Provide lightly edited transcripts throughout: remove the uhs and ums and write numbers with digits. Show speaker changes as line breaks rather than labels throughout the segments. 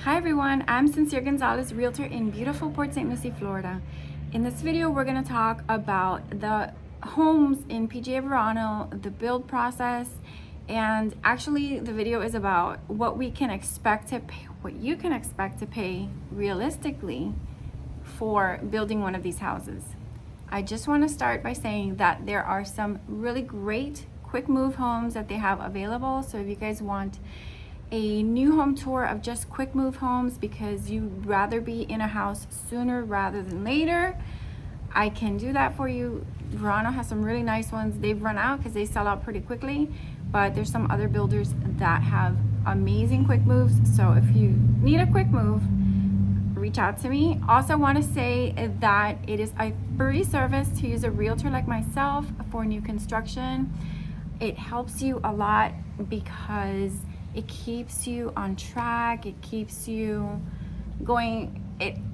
Hi everyone, I'm Sonsire Gonzalez, Realtor in beautiful Port Saint Lucie, Florida. In this video, we're going to talk about the homes in PGA Verano, the build process, and actually the video is about what we can expect to pay, what you can expect to pay realistically for building one of these houses. I just want to start by saying that there are some really great quick move homes that they have available. So if you guys want a new home tour of just quick move homes because you'd rather be in a house sooner rather than later, I can do that for you. Verano has some really nice ones. They've run out because they sell out pretty quickly, but there's some other builders that have amazing quick moves. So if you need a quick move, reach out to me. Also want to say that it is a free service to use a realtor like myself for new construction. It helps you a lot because it keeps you on track. It keeps you going.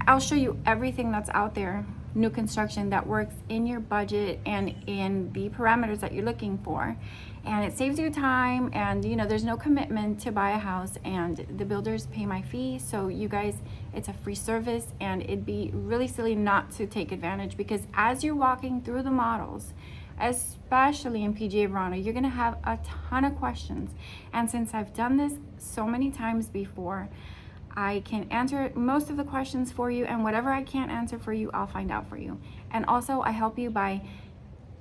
I'll show you everything that's out there, new construction, that works in your budget and in the parameters that you're looking for. And it saves you time, and there's no commitment to buy a house, and the builders pay my fee. So you guys, it's a free service, and it'd be really silly not to take advantage, because as you're walking through the models, especially in PGA Verano, you're gonna have a ton of questions. And since I've done this so many times before, I can answer most of the questions for you, and whatever I can't answer for you, I'll find out for you. And also I help you by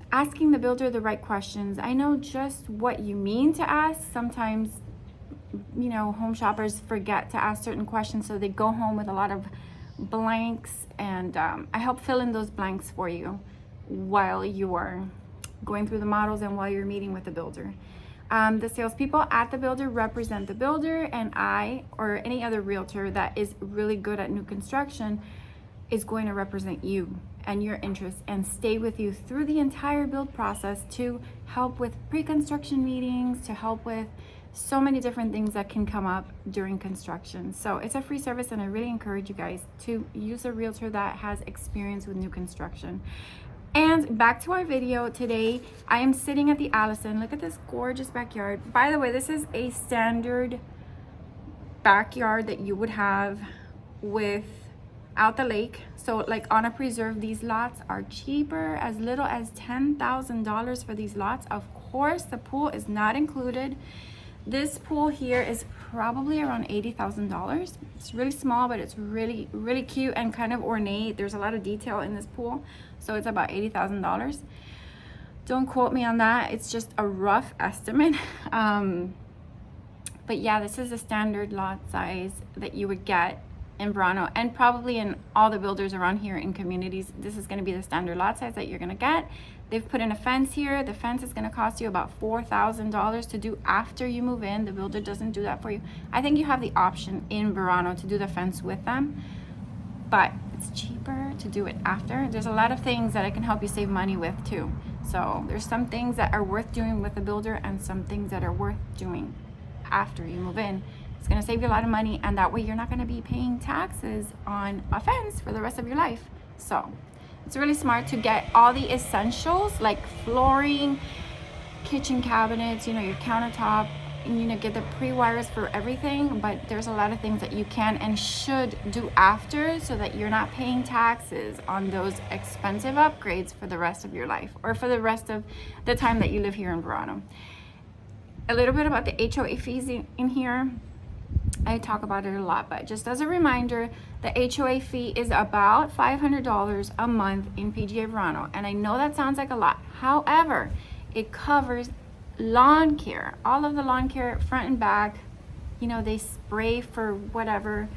asking the builder the right questions. I know just what you mean to ask. Sometimes, home shoppers forget to ask certain questions, so they go home with a lot of blanks, and I help fill in those blanks for you while you're going through the models and while you're meeting with the builder. The salespeople at the builder represent the builder, and I, or any other realtor that is really good at new construction, is going to represent you and your interests and stay with you through the entire build process to help with pre-construction meetings, to help with so many different things that can come up during construction. So it's a free service, and I really encourage you guys to use a realtor that has experience with new construction. And back to our video today, I am sitting at the Allison. Look at this gorgeous backyard. By the way, this is a standard backyard that you would have without the lake. So like on a preserve, these lots are cheaper, as little as $10,000 for these lots. Of course, the pool is not included. This pool here is probably around $80,000. It's really small, but it's really, really cute and kind of ornate. There's a lot of detail in this pool, so it's about $80,000. Don't quote me on that. It's just a rough estimate. But yeah, this is a standard lot size that you would get in Verano, and probably in all the builders around here in communities. This is going to be the standard lot size that you're going to get. They've put in a fence here. The fence is going to cost you about $4,000 to do after you move in. The builder doesn't do that for you. I think you have the option in Verano to do the fence with them, but it's cheaper to do it after. There's a lot of things that I can help you save money with too. So there's some things that are worth doing with the builder and some things that are worth doing after you move in. It's going to save you a lot of money, and that way you're not going to be paying taxes on a fence for the rest of your life. So it's really smart to get all the essentials like flooring, kitchen cabinets, your countertop, and get the pre-wires for everything. But there's a lot of things that you can and should do after, so that you're not paying taxes on those expensive upgrades for the rest of your life, or for the rest of the time that you live here in Verano. A little bit about the HOA fees in here. I talk about it a lot, but just as a reminder, the HOA fee is about $500 a month in PGA Verano. And I know that sounds like a lot. However, it covers lawn care, all of the lawn care, front and back. They spray for whatever.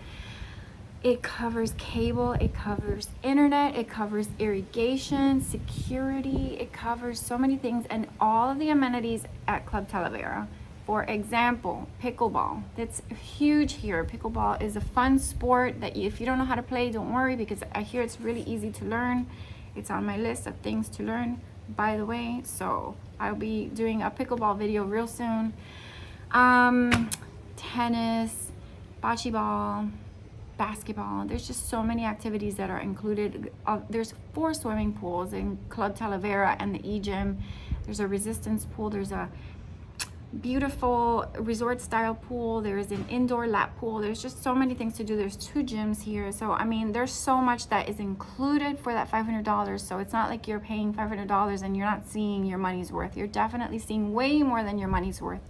It covers cable, it covers internet, it covers irrigation, security, it covers so many things, and all of the amenities at Club Talavera. For example, pickleball. That's huge here. Pickleball is a fun sport that if you don't know how to play, don't worry, because I hear it's really easy to learn. It's on my list of things to learn, by the way. So I'll be doing a pickleball video real soon. Tennis, bocce ball, basketball. There's just so many activities that are included. There's 4 swimming pools in Club Talavera and the E-Gym. There's a resistance pool. There's a beautiful resort style pool. There's an indoor lap pool. There's just so many things to do. There's 2 gyms here. So I mean, there's so much that is included for that $500. So it's not like you're paying $500 and you're not seeing your money's worth. You're definitely seeing way more than your money's worth,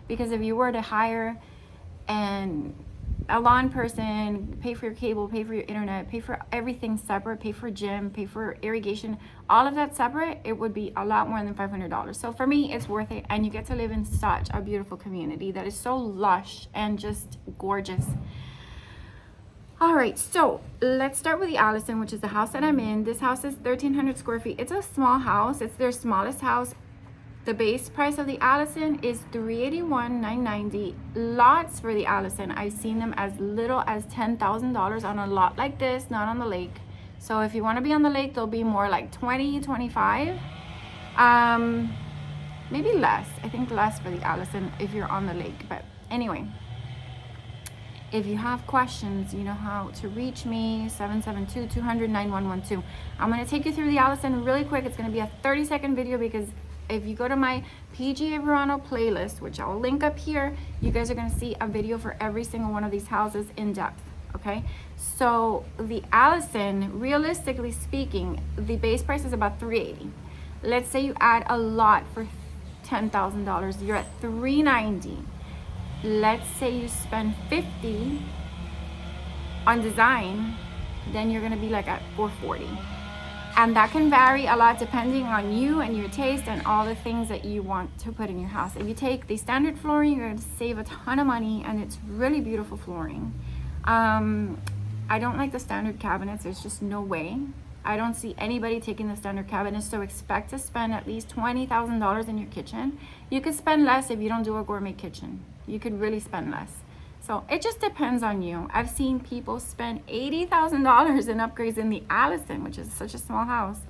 because if you were to hire a lawn person, pay for your cable, pay for your internet, pay for everything separate, pay for gym, pay for irrigation, all of that separate, it would be a lot more than $500. So for me, it's worth it, and you get to live in such a beautiful community that is so lush and just gorgeous. All right, so let's start with the Allison, which is the house that I'm in. This house is 1,300 square feet. It's a small house. It's their smallest house. The base price of the Allison is $381,990. Lots for the Allison, I've seen them as little as $10,000 on a lot like this, not on the lake. So if you want to be on the lake, they'll be more like 20, 25. Maybe less. I think less for the Allison if you're on the lake. But anyway, if you have questions, you know how to reach me, 772-200-9112. I'm going to take you through the Allison really quick. It's going to be a 30-second video, because if you go to my PGA Verano playlist, which I'll link up here, you guys are going to see a video for every single one of these houses in depth. Okay, so the Allison, realistically speaking, the base price is about $380. Let's say you add a lot for $10,000, you're at $390. Let's say you spend $50 on design, then you're going to be like at $440. And that can vary a lot depending on you and your taste and all the things that you want to put in your house. If you take the standard flooring, you're going to save a ton of money, and it's really beautiful flooring. I don't like the standard cabinets. There's just no way. I don't see anybody taking the standard cabinets, so expect to spend at least $20,000 in your kitchen. You could spend less if you don't do a gourmet kitchen. You could really spend less. So it just depends on you. I've seen people spend $80,000 in upgrades in the Allison, which is such a small house,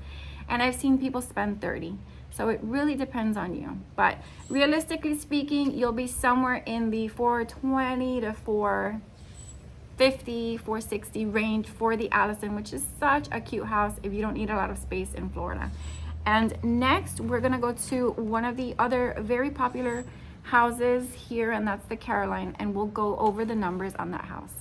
and I've seen people spend $30,000. So it really depends on you. But realistically speaking, you'll be somewhere in the $420 to $450, $460 range for the Allison, which is such a cute house if you don't need a lot of space in Florida. And next, we're gonna go to one of the other very popular houses here, and that's the Caroline, and we'll go over the numbers on that house.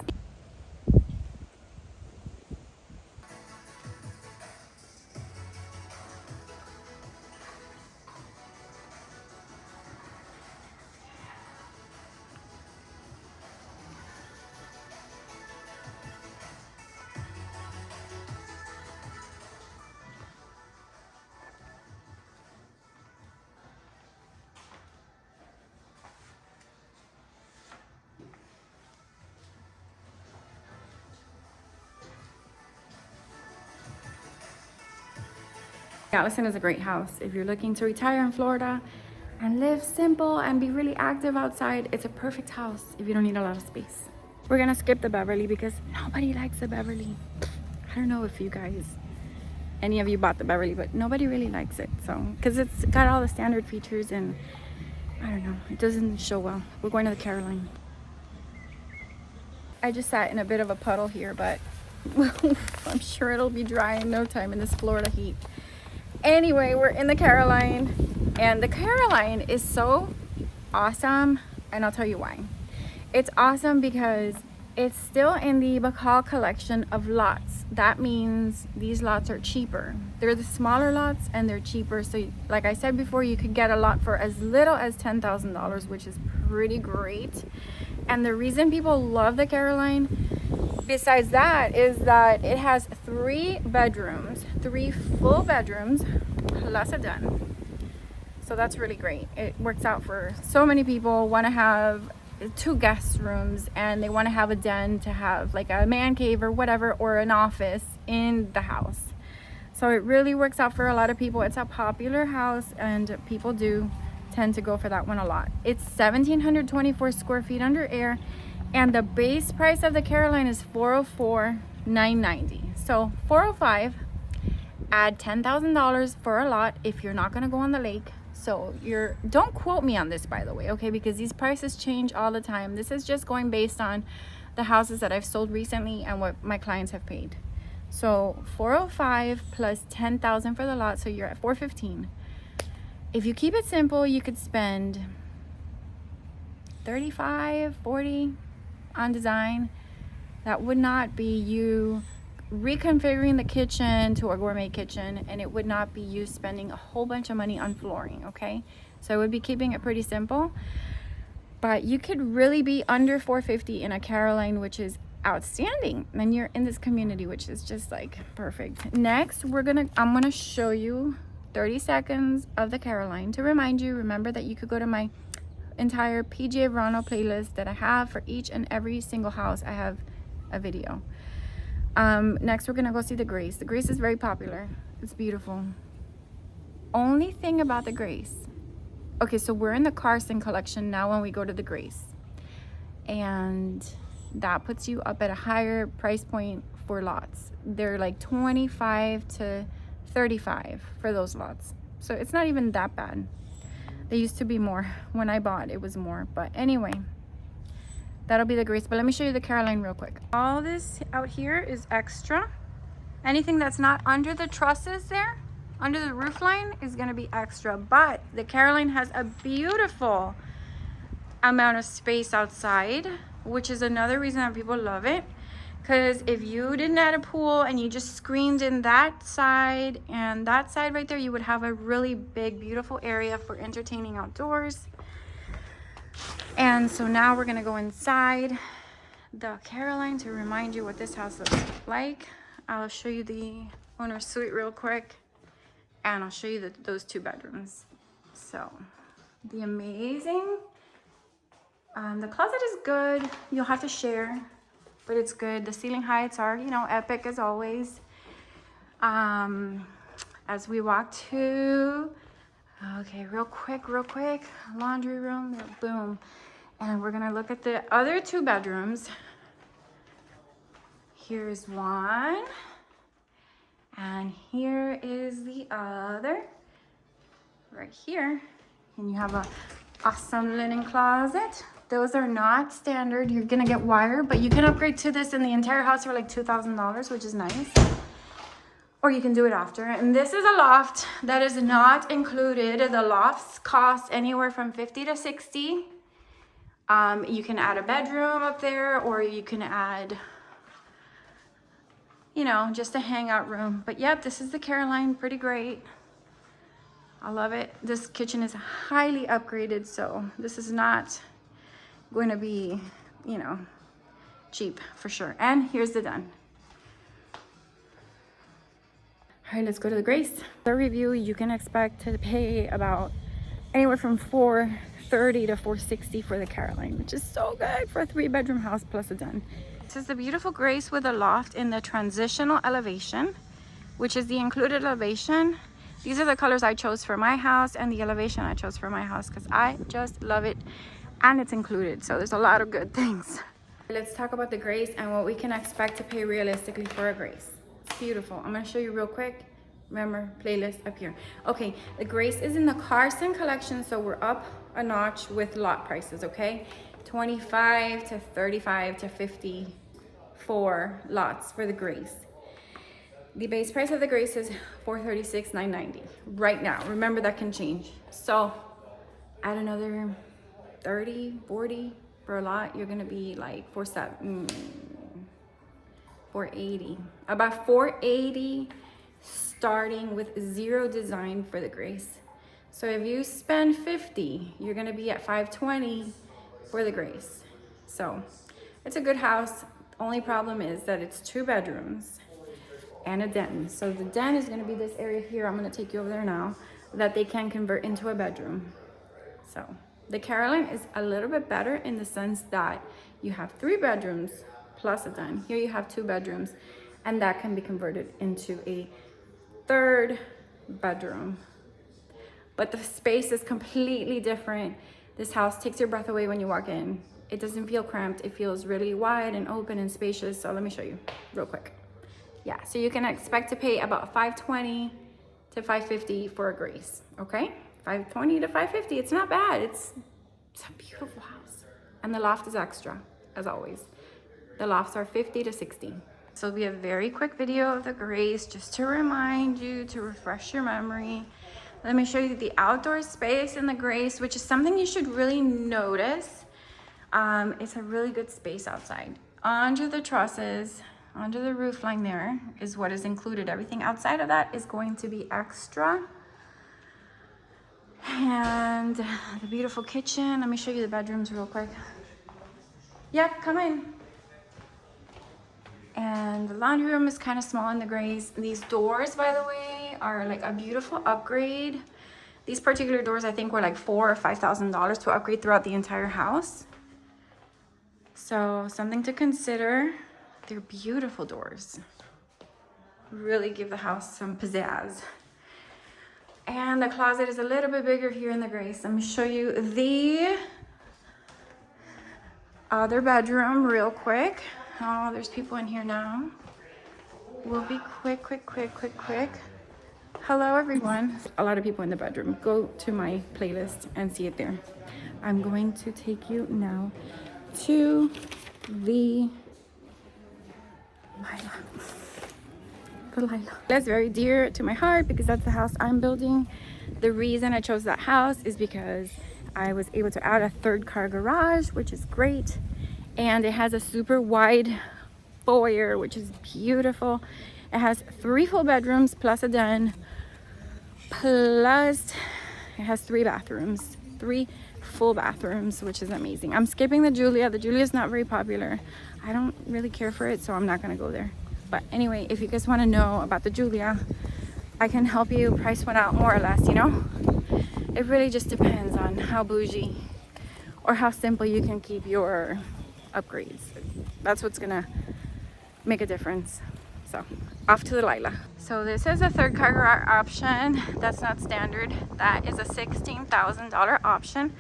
Allison is a great house. If you're looking to retire in Florida and live simple and be really active outside, it's a perfect house if you don't need a lot of space. We're gonna skip the Beverly because nobody likes the Beverly. I don't know if any of you bought the Beverly, but nobody really likes it. So, because it's got all the standard features, and I don't know, it doesn't show well. We're going to the Caroline. I just sat in a bit of a puddle here, but I'm sure it'll be dry in no time in this Florida heat. Anyway, we're in the Caroline, and the Caroline is so awesome, and I'll tell you why. It's awesome because it's still in the Bacal collection of lots. That means these lots are cheaper. They're the smaller lots and they're cheaper. So like I said before, you could get a lot for as little as $10,000, which is pretty great. And the reason people love the Caroline, besides that, is that it has 3 bedrooms, 3 full bedrooms, plus a den. So that's really great. It works out for so many people want to have 2 guest rooms, and they want to have a den to have like a man cave or whatever, or an office in the house. So it really works out for a lot of people. It's a popular house, and people do tend to go for that one a lot. It's 1,724 square feet under air, and the base price of the Caroline is $404,990. So $405, add $10,000 for a lot if you're not going to go on the lake. So don't quote me on this, by the way, okay, because these prices change all the time. This is just going based on the houses that I've sold recently and what my clients have paid. So $405 plus $10,000 for the lot, so you're at $415. If you keep it simple, you could spend 35, 40 on design. That would not be you reconfiguring the kitchen to a gourmet kitchen, and it would not be you spending a whole bunch of money on flooring, okay? So I would be keeping it pretty simple, but you could really be under $450 in a Caroline, which is outstanding. And you're in this community, which is just like perfect. Next, I'm gonna show you 30 seconds of the Caroline to remind you, remember that you could go to my entire PGA Verano playlist that I have for each and every single house. I have a video. Next, we're gonna go see the Grace. The Grace is very popular. It's beautiful. Only thing about the Grace. Okay, so we're in the Carson collection now when we go to the Grace. And that puts you up at a higher price point for lots. They're like 25 to 35 for those lots. So it's not even that bad. They used to be more. When I bought, it was more. But anyway, that'll be the Grace. But let me show you the Caroline real quick. All this out here is extra. Anything that's not under the trusses there, under the roof line, is gonna be extra. But the Caroline has a beautiful amount of space outside, which is another reason that people love it. Because if you didn't add a pool and you just screened in that side and that side right there, you would have a really big, beautiful area for entertaining outdoors. And so now we're gonna go inside the Caroline to remind you what this house looks like. I'll show you the owner's suite real quick, and I'll show you those 2 bedrooms. So the amazing, the closet is good. You'll have to share, but it's good. The ceiling heights are, you know, epic as always. As we walk to, okay, real quick, laundry room, boom. And we're gonna look at the other 2 bedrooms. Here's one, and here is the other, right here. And you have a awesome linen closet. Those are not standard. You're gonna get wire, but you can upgrade to this in the entire house for like $2,000, which is nice. Or you can do it after. And this is a loft that is not included. The lofts cost anywhere from $50 to $60. You can add a bedroom up there, or you can add, you know, just a hangout room. But yep, this is the Caroline, pretty great. I love it. This kitchen is highly upgraded, so this is not going to be, you know, cheap for sure. And here's the done. All right, let's go to the Grace. The review, you can expect to pay about anywhere from $430 to $460 for the Caroline, which is so good for a 3-bedroom house plus a den. This is the beautiful Grace with a loft in the transitional elevation, which is the included elevation. These are the colors I chose for my house and the elevation I chose for my house because I just love it, and it's included. So there's a lot of good things. Let's talk about the Grace and what we can expect to pay realistically for a Grace. It's beautiful. I'm gonna show you real quick. Remember, playlist up here. Okay, the Grace is in the Carson collection, so we're up a notch with lot prices, okay? 25 to 35 to 54 lots for the Grace. The base price of the Grace is $436,990 right now. Remember, that can change. So add another 30, 40 for a lot, you're gonna be like 480, about 480 starting with 0 design for the Grace. So if you spend 50, you're gonna be at 520 for the Grace. So it's a good house. Only problem is that it's 2 bedrooms and a den. So the den is gonna be this area here. I'm gonna take you over there now, that they can convert into a bedroom. So the Caroline is a little bit better in the sense that you have 3 bedrooms plus a den. Here you have 2 bedrooms, and that can be converted into a 3rd bedroom. But the space is completely different. This house takes your breath away when you walk in. It doesn't feel cramped. It feels really wide and open and spacious. So let me show you real quick. Yeah, so you can expect to pay about $520 to $550 for a Grace, okay? $520 to $550, it's not bad. It's a beautiful house. And the loft is extra, as always. The lofts are $50 to $60. So it'll be a very quick video of the Grace, just to remind you, to refresh your memory. Let me show you the outdoor space in the Grace, which is something you should really notice. It's a really good space outside. Under the trusses, under the roof line there is what is included. Everything outside of that is going to be extra. And the beautiful kitchen. Let me show you the bedrooms real quick. Yeah, come in. And the laundry room is kind of small in the grays. These doors, by the way, are like a beautiful upgrade. These particular doors, I think, were like $4,000 or $5,000 to upgrade throughout the entire house. So something to consider. They're beautiful doors. Really give the house some pizzazz. And the closet is a little bit bigger here in the grays. Let me show you the other bedroom real quick. Oh, there's people in here now. We'll be quick. Hello, everyone. A lot of people in the bedroom. Go to my playlist and see it there. I'm going to take you now to the Lila. That's very dear to my heart because that's the house I'm building. The reason I chose that house is because I was able to add a 3rd car garage, which is great. And it has a super wide foyer, which is beautiful. It has 3 full bedrooms plus a den, plus it has 3 bathrooms, 3 full bathrooms, which is amazing. I'm skipping the Julia. The Julia is not very popular. I don't really care for it, so I'm not gonna go there. But anyway, if you guys want to know about the Julia, I can help you price one out more or less, you know? It really just depends on how bougie or how simple you can keep your upgrades. That's what's gonna make a difference. So off to the Lila. So this is a 3rd car garage option. That's not standard. That is a $16,000 option.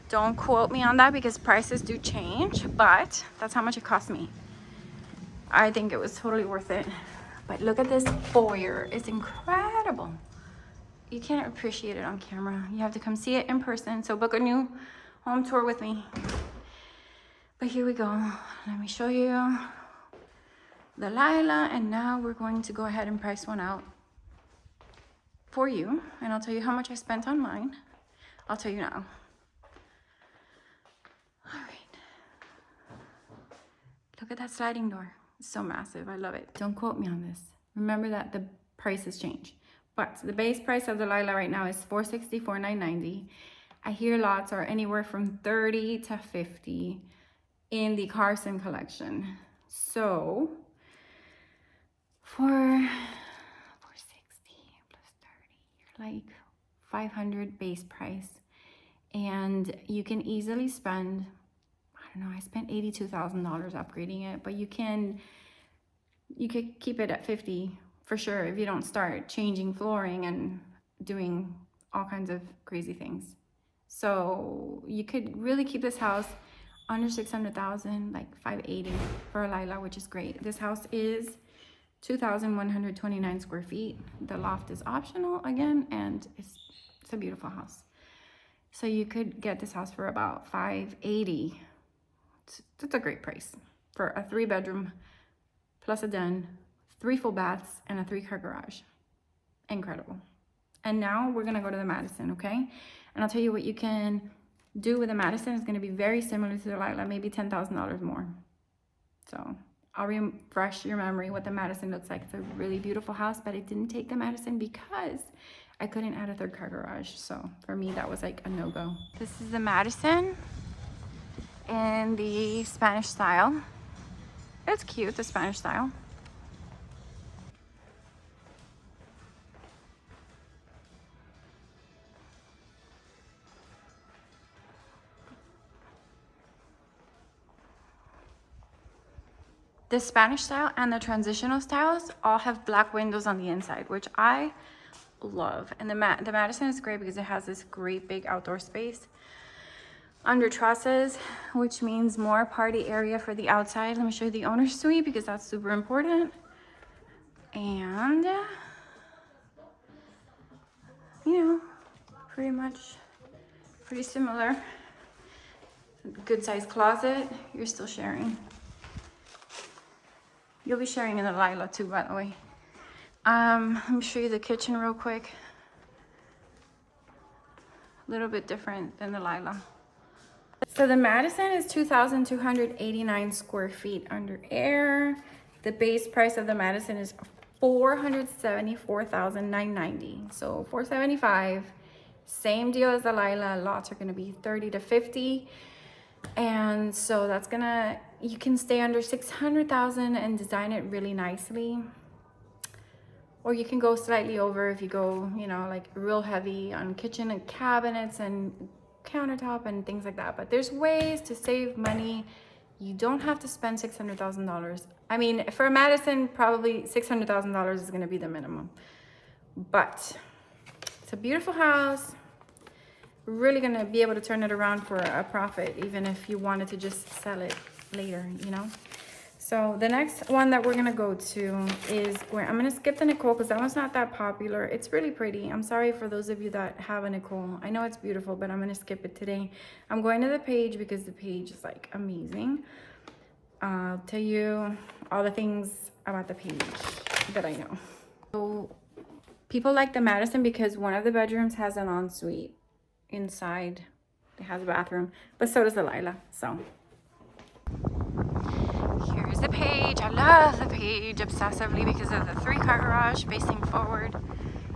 Don't quote me on that because prices do change, but that's how much it cost me. I think it was totally worth it. But look at this foyer. It's incredible. You can't appreciate it on camera. You have to come see it in person. So book a new home tour with me. But here we go. Let me show you the Lila. And now we're going to go ahead and price one out for you. And I'll tell you how much I spent on mine. I'll tell you now. All right. Look at that sliding door. It's so massive. I love it. Don't quote me on this. Remember that the prices change. But the base price of the Lila right now is $464,990. I hear lots are anywhere from $30 to $50 in the Carson collection. So for $460 plus $30, you're like $500 base price. And you can easily spend, I don't know, I spent $82,000 upgrading it, but you could keep it at 50 for sure if you don't start changing flooring and doing all kinds of crazy things. So you could really keep this house under 600,000, like 580 for a Lila, which is great. This house is 2,129 square feet. The loft is optional again, and it's a beautiful house. So you could get this house for about 580. It's a great price for a 3-bedroom plus a den, 3 full baths, and a 3-car garage. Incredible. And now we're gonna go to the Madison, okay? And I'll tell you what you can do with the Madison is gonna be very similar to the Lila, maybe $10,000 more. So I'll refresh your memory what the Madison looks like. It's a really beautiful house, but I didn't take the Madison because I couldn't add a 3rd-car garage. So for me, that was like a no-go. This is the Madison in the Spanish style. It's cute, the Spanish style. The Spanish style and the transitional styles all have black windows on the inside, which I love. And the Madison is great because it has this great big outdoor space under trusses, which means more party area for the outside. Let me show you the owner's suite because that's super important. And you know, pretty similar. Good sized closet. You're still sharing. You'll be sharing in the Lila too, by the way. Let me show you the kitchen real quick. A little bit different than the Lila. So the Madison is 2,289 square feet under air. The base price of the Madison is $474,990. So $475. Same deal as the Lila. Lots are gonna be 30 to 50. And so that's gonna, you can stay under 600,000 and design it really nicely. Or you can go slightly over if you go, you know, like real heavy on kitchen and cabinets and countertop and things like that. But there's ways to save money. You don't have to spend $600,000. I mean, for a Madison, probably $600,000 is gonna be the minimum. But it's a beautiful house. Really gonna be able to turn it around for a profit, even if you wanted to just sell it later, you know? So the next one that we're gonna go to is where I'm gonna skip the Nicole because that one's not that popular. It's really pretty. I'm sorry for those of you that have a Nicole. I know it's beautiful, but I'm gonna skip it today. I'm going to the Paige because the Paige is like amazing. I'll tell you all the things about the Paige that I know. So people like the Madison because one of the bedrooms has an ensuite inside. It has a bathroom, but so does the Lila. So here's the Paige. I love the Paige obsessively because of the 3-car garage facing forward,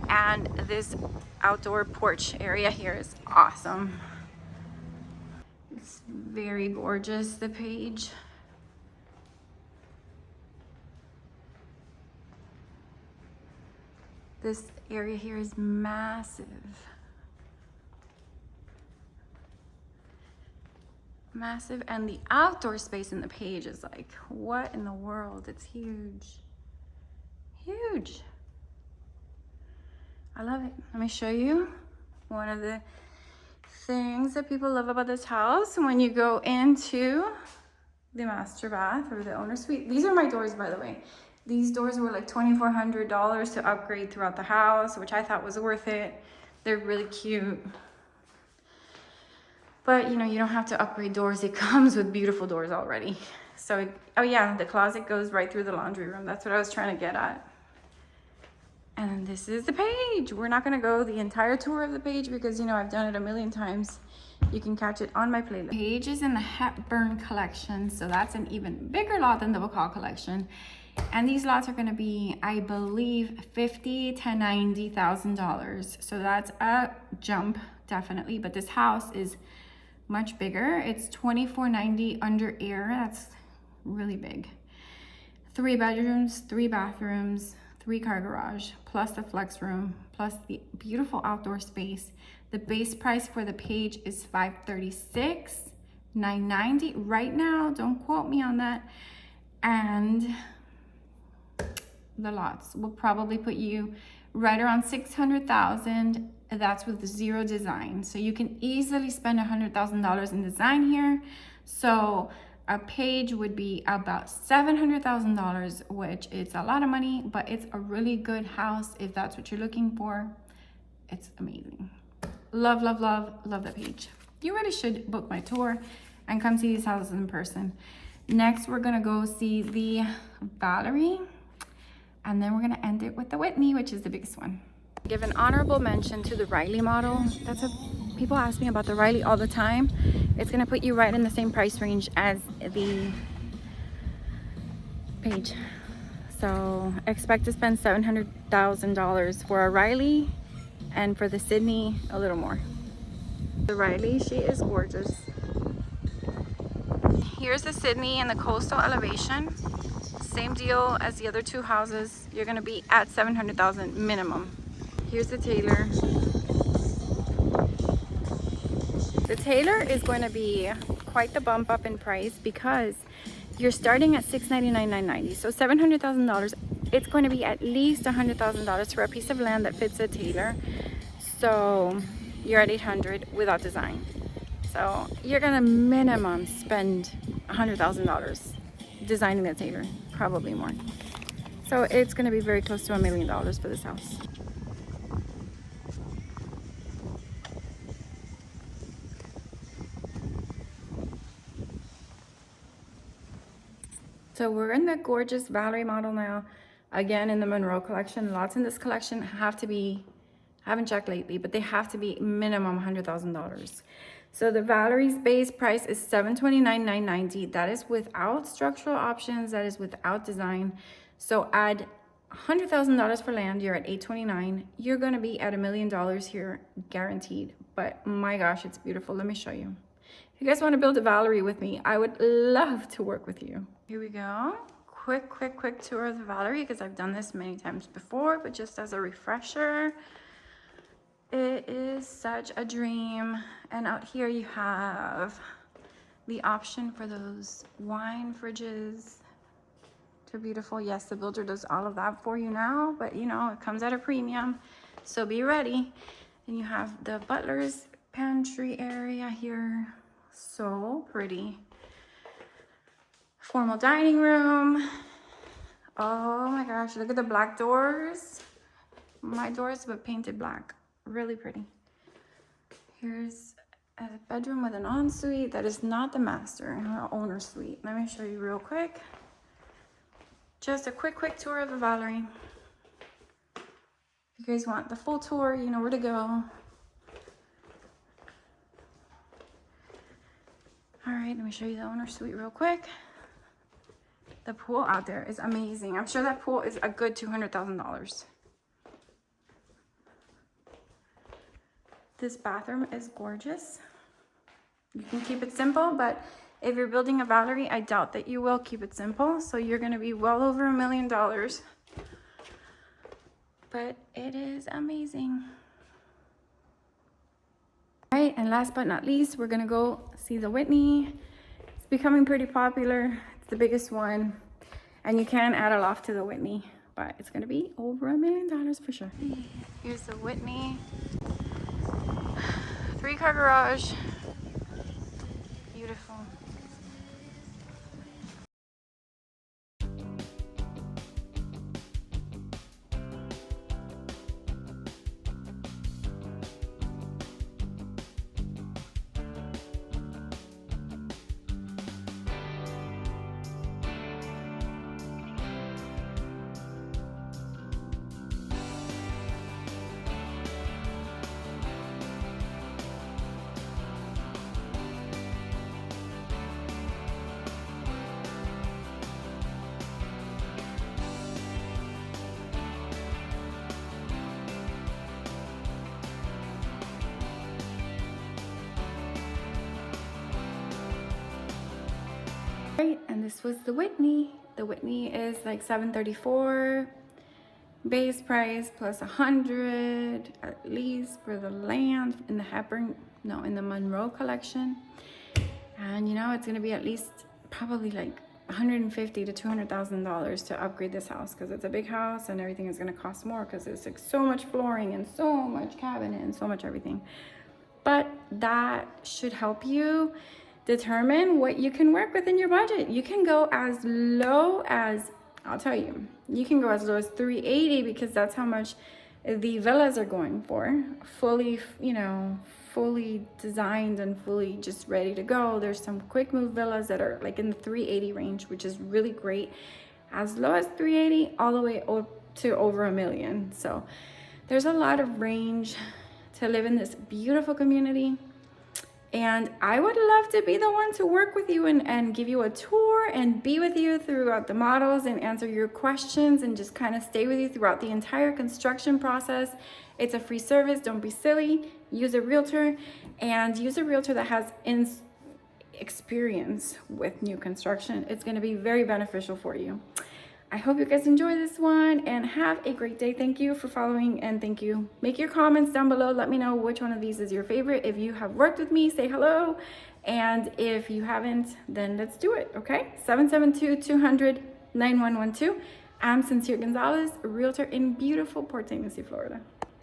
and this outdoor porch area here is awesome. It's very gorgeous, the Paige. This area here is massive. Massive, and the outdoor space in the Paige is like, what in the world? It's huge. Huge. I love it. Let me show you one of the things that people love about this house. When you go into the master bath or the owner suite, these are my doors, by the way. These doors were like $2,400 to upgrade throughout the house, which I thought was worth it. They're really cute. But you know, you don't have to upgrade doors. It comes with beautiful doors already. So, oh yeah, the closet goes right through the laundry room. That's what I was trying to get at. And this is the Paige. We're not gonna go the entire tour of the Paige because, you know, I've done it a million times. You can catch it on my playlist. Paige is in the Hepburn collection, so that's an even bigger lot than the Bacall collection. And these lots are gonna be, I believe, $50,000 to $90,000. So that's a jump, definitely. But this house is much bigger. It's $2,490 under air. That's really big. 3 bedrooms, 3 bathrooms, 3-car garage, plus the flex room, plus the beautiful outdoor space. The base price for the Paige is $536,990 right now. Don't quote me on that. And the lots will probably put you right around $600,000. That's with 0 design. So you can easily spend $100,000 in design here. So a Paige would be about $700,000, which is a lot of money, but it's a really good house if that's what you're looking for. It's amazing. Love, love, love, love the Paige. You really should book my tour and come see these houses in person. Next, we're gonna go see the Valerie, and then we're gonna end it with the Whitney, which is the biggest one. Give an honorable mention to the Riley model. People ask me about the Riley all the time. It's gonna put you right in the same price range as the Paige. So expect to spend $700,000 for a Riley, and for the Sydney, a little more. The Riley, she is gorgeous. Here's the Sydney in the coastal elevation. Same deal as the other 2 houses. You're gonna be at $700,000 minimum. Here's the Taylor. The Taylor is going to be quite the bump up in price because you're starting at $699,990. So $700,000. It's going to be at least $100,000 for a piece of land that fits a Taylor. So you're at $800,000 without design. So you're gonna minimum spend $100,000 designing the Taylor, probably more. So it's gonna be very close to $1 million for this house. So we're in the gorgeous Valerie model now, again in the Monroe collection. Lots in this collection have to be, I haven't checked lately, but they have to be minimum $100,000. So the Valerie's base price is $729,990. That is without structural options. That is without design. So add $100,000 for land, you're at $829,000. You're gonna be at $1 million here, guaranteed. But my gosh, it's beautiful. Let me show you. If you guys want to build a Valerie with me, I would love to work with you. Here we go. Quick tour of the Valerie, because I've done this many times before, but just as a refresher, it is such a dream. And out here you have the option for those wine fridges. They're beautiful. Yes, the builder does all of that for you now, but you know, it comes at a premium, so be ready. And you have the butler's pantry area here. So pretty. Formal dining room. Oh my gosh, look at the black doors. My doors were painted black. Really pretty. Here's a bedroom with an ensuite. That is not the master or owner suite. Let me show you real quick. Just a quick tour of the Valerie. If you guys want the full tour, you know where to go. All right, let me show you the owner suite real quick. The pool out there is amazing. I'm sure that pool is a good $200,000. This bathroom is gorgeous. You can keep it simple, but if you're building a Valerie, I doubt that you will keep it simple. So you're gonna be well over $1 million. But it is amazing. All right, and last but not least, we're gonna go see the Whitney. It's becoming pretty popular. It's the biggest one. And you can add a loft to the Whitney, but it's gonna be over $1 million for sure. Here's the Whitney. 3-car garage. Beautiful. Right, and this was the Whitney. The Whitney is like $734 base price plus $100 at least for the land in the in the Monroe collection. And you know, it's gonna be at least probably like $150,000 to $200,000 to upgrade this house, because it's a big house and everything is gonna cost more because it's like so much flooring and so much cabinet and so much everything. But that should help you determine what you can work with in your budget. You can go as low as, I'll tell you, you can go as low as $380, because that's how much the villas are going for. Fully, you know, fully designed and fully just ready to go. There's some quick move villas that are like in the $380 range, which is really great. As low as $380 all the way up to over $1 million. So there's a lot of range to live in this beautiful community. And I would love to be the one to work with you and give you a tour and be with you throughout the models and answer your questions and just kind of stay with you throughout the entire construction process. It's a free service. Don't be silly. Use a realtor, and use a realtor that has experience with new construction. It's going to be very beneficial for you. I hope you guys enjoy this one and have a great day. Thank you for following, and thank you. Make your comments down below. Let me know which one of these is your favorite. If you have worked with me, say hello. And if you haven't, then let's do it, okay? 772-200-9112. I'm Sonsire Gonzalez, a realtor in beautiful Port Saint Lucie, Florida.